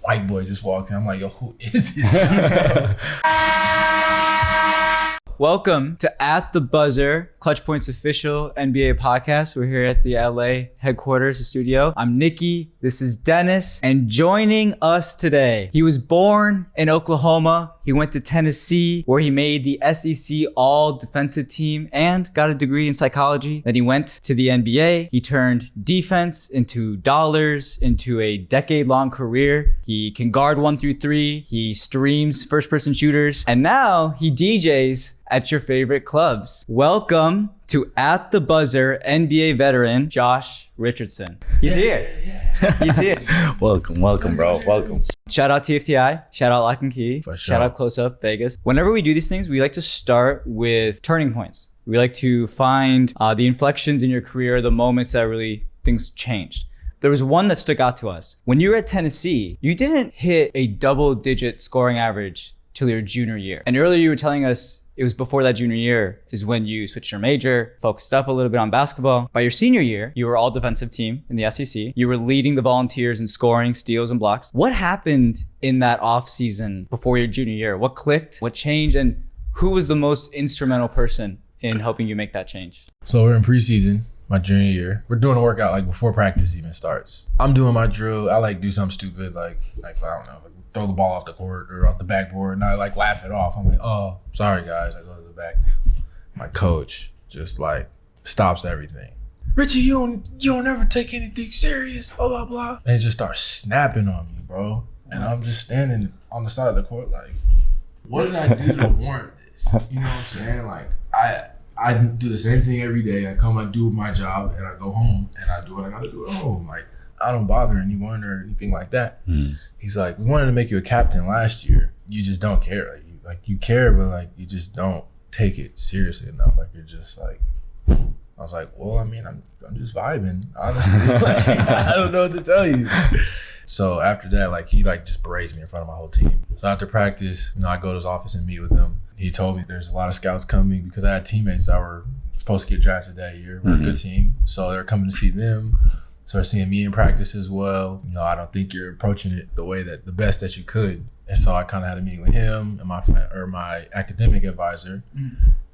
white boy just walks in. I'm like, yo, who is this guy? Welcome to At the Buzzer, ClutchPoints official NBA podcast. We're here at the LA headquarters, the studio. I'm Nikki, this is Dennis, and joining us today, he was born in Oklahoma. He went to Tennessee, where he made the SEC all-defensive team and got a degree in psychology. Then he went to the NBA. He turned defense into dollars, into a decade-long career. He can guard 1 through 3. He streams first-person shooters. And now he DJs at your favorite clubs. Welcome to At the Buzzer NBA veteran, Josh Richardson. He's here. He's here. Welcome, bro. Welcome. Shout out TFTI. Shout out Lock and Key. For sure. Shout out Close Up Vegas. Whenever we do these things, we like to start with turning points. We like to find the inflections in your career, the moments that really things changed. There was one that stuck out to us. When you were at Tennessee, you didn't hit a double-digit scoring average till your junior year. And earlier you were telling us it was before that junior year is when you switched your major, focused up a little bit on basketball. By your senior year, you were all defensive team in the SEC. You were leading the Volunteers in scoring, steals, and blocks. What happened in that off season before your junior year? What clicked? What changed? And who was the most instrumental person in helping you make that change? So we're in preseason, my junior year. We're doing a workout like before practice even starts. I'm doing my drill. I like do something stupid like I don't know, throw the ball off the court or off the backboard, and I like laugh it off. I'm like, oh, sorry guys. I go to the back. My coach just like stops everything. Richie, you don't ever take anything serious, blah, blah, blah. And just starts snapping on me, bro. And I'm just standing on the side of the court like, what did I do to warrant this? You know what I'm saying? Like, I do the same thing every day. I come, I do my job, and I go home, and I do what I gotta do at home. Like, I don't bother anyone or anything like that. He's like, we wanted to make you a captain last year. You just don't care. You care, but like you just don't take it seriously enough. Like you're just like, I was like, well, I mean, I'm just vibing, honestly. Like, I don't know what to tell you. So after that, like he like just berates me in front of my whole team. So after practice, I go to his office and meet with him. He told me there's a lot of scouts coming because I had teammates that were supposed to get drafted that year. We're a good team, so they're coming to see them. Started seeing me in practice as well. I don't think you're approaching it the way that the best that you could. And so I kind of had a meeting with him and my academic advisor,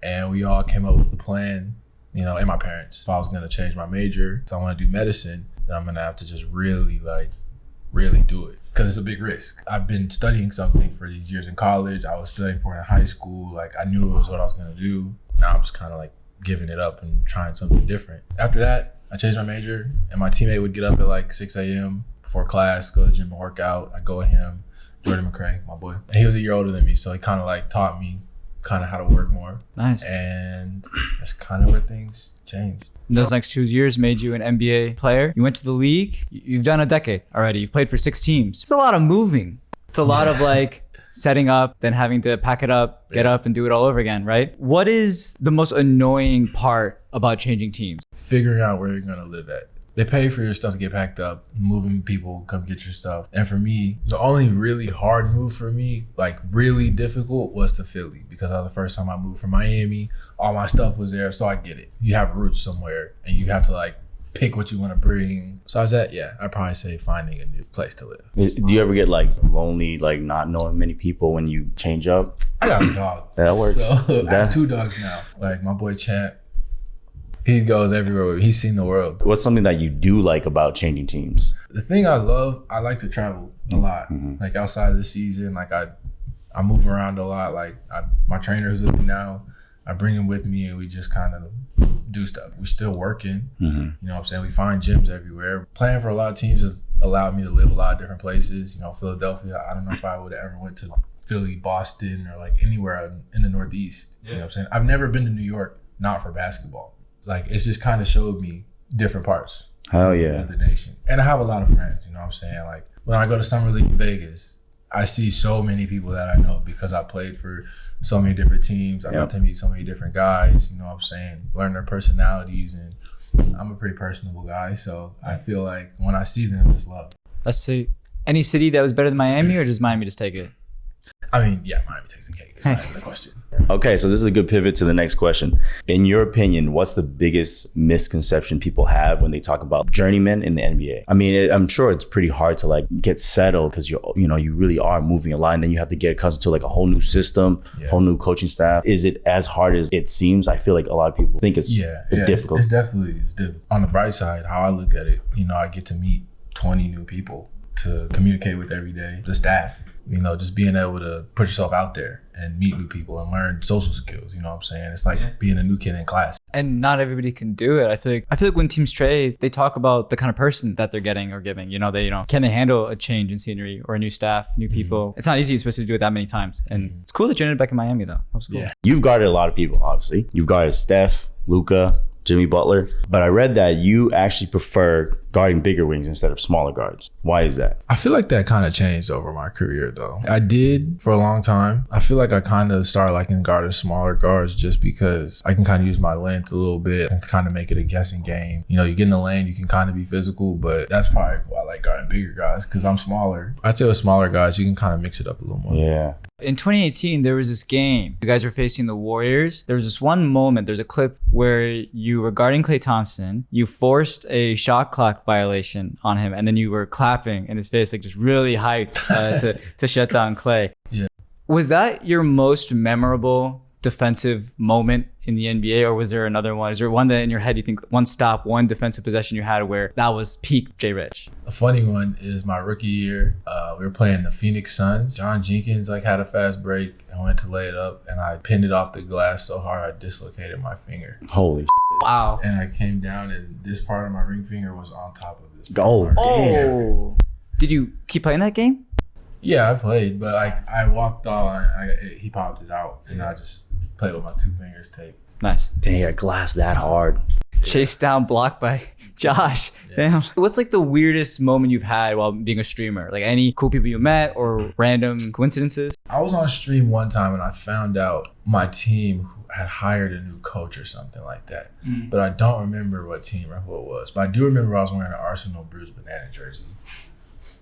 and we all came up with the plan. And my parents. If I was gonna change my major, so I want to do medicine, then I'm gonna have to just really do it because it's a big risk. I've been studying something for these years in college. I was studying for it in high school. Like I knew it was what I was gonna do. Now I'm just kind of like giving it up and trying something different. After that, I changed my major, and my teammate would get up at like 6 a.m. before class, go to the gym and work out. I go with him, Jordan McCray, my boy. And he was a year older than me, so he kind of like taught me kind of how to work more. Nice. And that's kind of where things changed. And those next 2 years made you an NBA player. You went to the league. You've done a decade already. You've played for 6 teams. It's a lot of moving. It's a lot of like setting up, then having to pack it up, get up and do it all over again, right? What is the most annoying part about changing teams? Figuring out where you're gonna live at. They pay for your stuff to get packed up, moving people, come get your stuff. And for me, the only really hard move for me, like really difficult, was to Philly because that was the first time I moved from Miami. All my stuff was there, so I get it. You have roots somewhere and you have to like pick what you want to bring. Besides that, yeah, I'd probably say finding a new place to live. Do you ever get like lonely, like not knowing many people when you change up? I got a dog. That works. So, I have 2 dogs now. Like my boy Champ, he goes everywhere with me. He's seen the world. What's something that you do like about changing teams? The thing I love, I like to travel a lot. Like outside of the season, like I move around a lot. Like my trainer's with me now. I bring him with me and we just kind of do stuff. We're still working. You know what I'm saying? We find gyms everywhere. Playing for a lot of teams has allowed me to live a lot of different places. Philadelphia, I don't know if I would have ever went to Philly, Boston, or like anywhere in the Northeast. You know what I'm saying? I've never been to New York, not for basketball. Like it's just kind of showed me different parts of the nation. And I have a lot of friends, you know what I'm saying? Like when I go to Summer League in Vegas, I see so many people that I know because I played for so many different teams. I got to meet so many different guys, you know what I'm saying? Learn their personalities, and I'm a pretty personable guy, so I feel like when I see them, it's love. That's sweet. Any city that was better than Miami, or does Miami just take it? I mean, yeah, Miami takes the cake. It's not even a question. Okay, so this is a good pivot to the next question. In your opinion, what's the biggest misconception people have when they talk about journeymen in the NBA? I mean, I'm sure it's pretty hard to like get settled because you really are moving a line. Then you have to get accustomed to like a whole new system, whole new coaching staff. Is it as hard as it seems? I feel like a lot of people think it's difficult. It's definitely difficult. On the bright side, how I look at it, I get to meet 20 new people to communicate with every day. The staff. Just being able to put yourself out there and meet new people and learn social skills. You know what I'm saying? It's like being a new kid in class. And not everybody can do it. I feel like when teams trade, they talk about the kind of person that they're getting or giving. Can they handle a change in scenery or a new staff, new people? It's not easy, especially to do it that many times. And it's cool that you ended back in Miami, though. That was cool. Yeah. You've guarded a lot of people, obviously. You've guarded Steph, Luka, Jimmy Butler. But I read that you actually prefer guarding bigger wings instead of smaller guards. Why is that? I feel like that kind of changed over my career, though. I did for a long time. I feel like I kind of started liking guarding smaller guards just because I can kind of use my length a little bit and kind of make it a guessing game. You get in the lane, you can kind of be physical, but that's probably why I like guarding bigger guys because I'm smaller. I'd say with smaller guys, you can kind of mix it up a little more. Yeah. In 2018, there was this game. You guys were facing the Warriors. There was this one moment, there's a clip where you were guarding Klay Thompson. You forced a shot clock violation on him, and then you were clapping in his face, like just really hyped to shut down Klay. Yeah. Was that your most memorable defensive moment in the NBA, or was there another one? Is there one that in your head you think one stop, one defensive possession you had where that was peak J. Rich? A funny one is my rookie year. We were playing the Phoenix Suns. John Jenkins had a fast break and went to lay it up, and I pinned it off the glass so hard I dislocated my finger. Holy wow. And I came down, and this part of my ring finger was on top of this. Oh. Did you keep playing that game? Yeah, I played, but I walked on, he popped it out, and I just played with my 2 fingers taped. Nice. Dang, a glass that hard. Chased down, blocked by Josh. Yeah. Damn. What's like the weirdest moment you've had while being a streamer? Like any cool people you met or random coincidences? I was on stream one time and I found out my team had hired a new coach or something like that. But I don't remember what team or who it was. But I do remember I was wearing an Arsenal Bruised Banana jersey.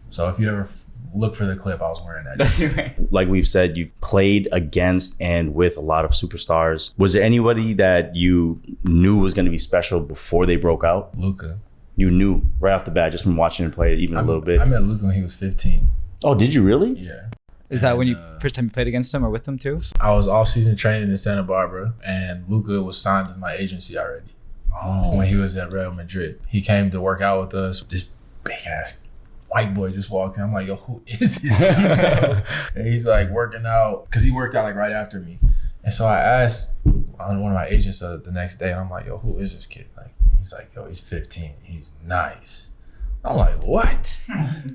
So if you ever look for the clip, I was wearing that jersey. Like we've said, you've played against and with a lot of superstars. Was there anybody that you knew was going to be special before they broke out? Luka. You knew right off the bat just from watching him play even a little bit? I met Luka when he was 15. Oh, did you really? Yeah. Is that when you first time you played against him or with him too? I was off-season training in Santa Barbara, and Luka was signed with my agency already. Oh. When he was at Real Madrid. He came to work out with us. This big-ass white boy just walked in. I'm like, yo, who is this guy? And he's like working out, because he worked out like right after me. And so I asked on one of my agents the next day, and I'm like, yo, who is this kid? Like, he's like, yo, he's 15. He's nice. I'm like, what?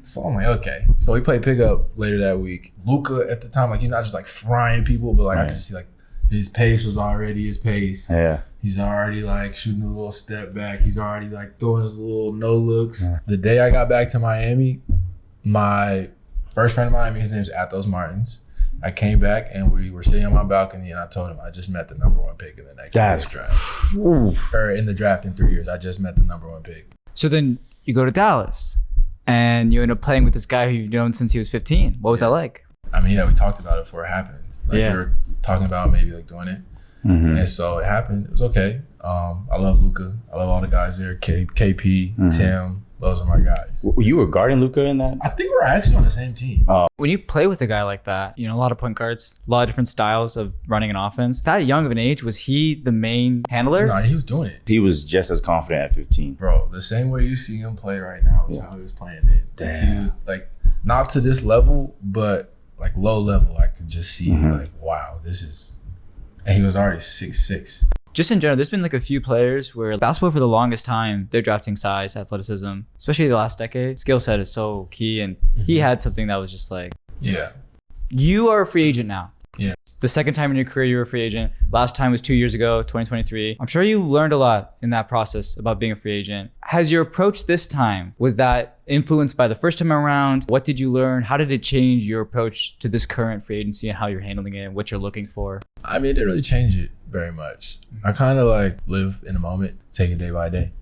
So I'm like, okay. So we played pickup later that week. Luka at the time, like he's not just like frying people, but like I could see like his pace was already his pace. Yeah. He's already like shooting a little step back. He's already like throwing his little no looks. Yeah. The day I got back to Miami, my first friend of Miami, his name's Athos Martins. I came back and we were sitting on my balcony and I told him I just met the number 1 pick in the next draft. Or in the draft in 3 years, I just met the number 1 pick. So then you go to Dallas and you end up playing with this guy who you've known since he was 15. What was that like? I mean, we talked about it before it happened. Like we were talking about maybe like doing it. Mm-hmm. And so it happened. It was okay. I love Luka. I love all the guys there. KP, Tim. Those are my guys. You were guarding Luka in that? I think we're actually on the same team. When you play with a guy like that, a lot of point guards, a lot of different styles of running an offense. That young of an age, was he the main handler? No, he was doing it. He was just as confident at 15. Bro, the same way you see him play right now is how he was playing it. Damn. He was, like, not to this level, but like low level. I could just see like, wow, this is... And he was already 6'6". Just in general, there's been like a few players where basketball for the longest time, they're drafting size, athleticism, especially the last decade. Skill set is so key. And he had something that was just like... Yeah. You are a free agent now. Yeah. The second time in your career you were a free agent. Last time was 2 years ago, 2023. I'm sure you learned a lot in that process about being a free agent. Has your approach this time, was that influenced by the first time around? What did you learn? How did it change your approach to this current free agency and how you're handling it and what you're looking for? I mean, it didn't really change it very much. I kind of like live in the moment, take it day by day.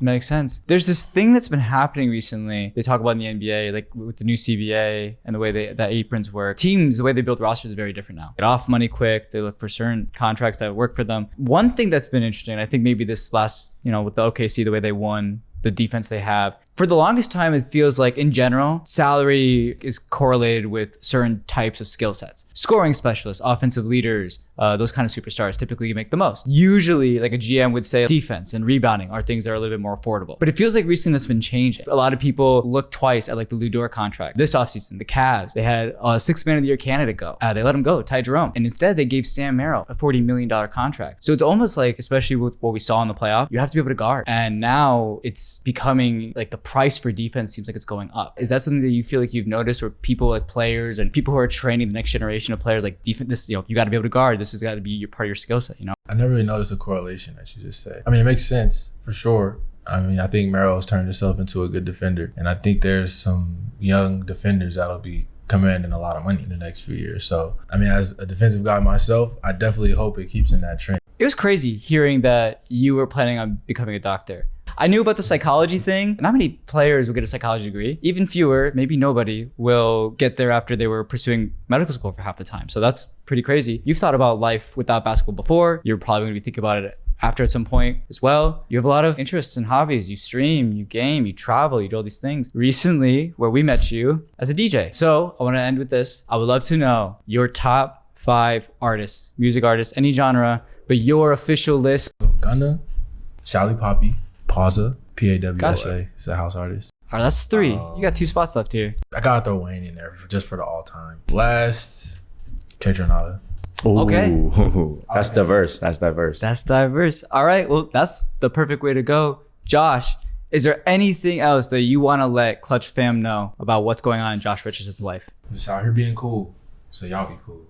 Makes sense. There's this thing that's been happening recently. They talk about in the NBA, like with the new CBA and the way that aprons work. Teams, the way they build rosters is very different now. Get off money quick. They look for certain contracts that work for them. One thing that's been interesting, I think maybe this last, with the OKC, the way they won, the defense they have. For the longest time, it feels like in general, salary is correlated with certain types of skill sets. Scoring specialists, offensive leaders, those kind of superstars typically make the most. Usually, like a GM would say, defense and rebounding are things that are a little bit more affordable. But it feels like recently that's been changing. A lot of people look twice at like the Lou Dort contract. This offseason, the Cavs, they had a 6th Man of the Year candidate go. They let him go, Ty Jerome. And instead, they gave Sam Merrill a $40 million contract. So it's almost like, especially with what we saw in the playoff, you have to be able to guard. And now it's becoming like the price for defense seems like it's going up. Is that something that you feel like you've noticed, or people like players and people who are training the next generation of players like defense, this, you got to be able to guard. This has got to be your part of your skill set, I never really noticed a correlation that you just said. I mean, it makes sense for sure. I mean, I think Merrill has turned himself into a good defender, and I think there's some young defenders that'll be commanding a lot of money in the next few years. So, I mean, as a defensive guy myself, I definitely hope it keeps in that trend. It was crazy hearing that you were planning on becoming a doctor. I knew about the psychology thing. Not many players will get a psychology degree. Even fewer, maybe nobody, will get there after they were pursuing medical school for half the time. So that's pretty crazy. You've thought about life without basketball before. You're probably going to be thinking about it after at some point as well. You have a lot of interests and hobbies. You stream, you game, you travel, you do all these things. Recently, where we met you as a DJ. So I want to end with this. I would love to know your top 5 artists, music artists, any genre, but your official list. Gunna, Shally Poppy, Pawsa, P-A-W-S-A. He's a house artist. All right, that's 3. You got 2 spots left here. I gotta throw Wayne in there just for the all-time. Last, K-Tronada. Okay. That's diverse. That's diverse. All right, well, that's the perfect way to go. Josh, is there anything else that you want to let Clutch fam know about what's going on in Josh Richardson's life? I'm just out here being cool, so y'all be cool.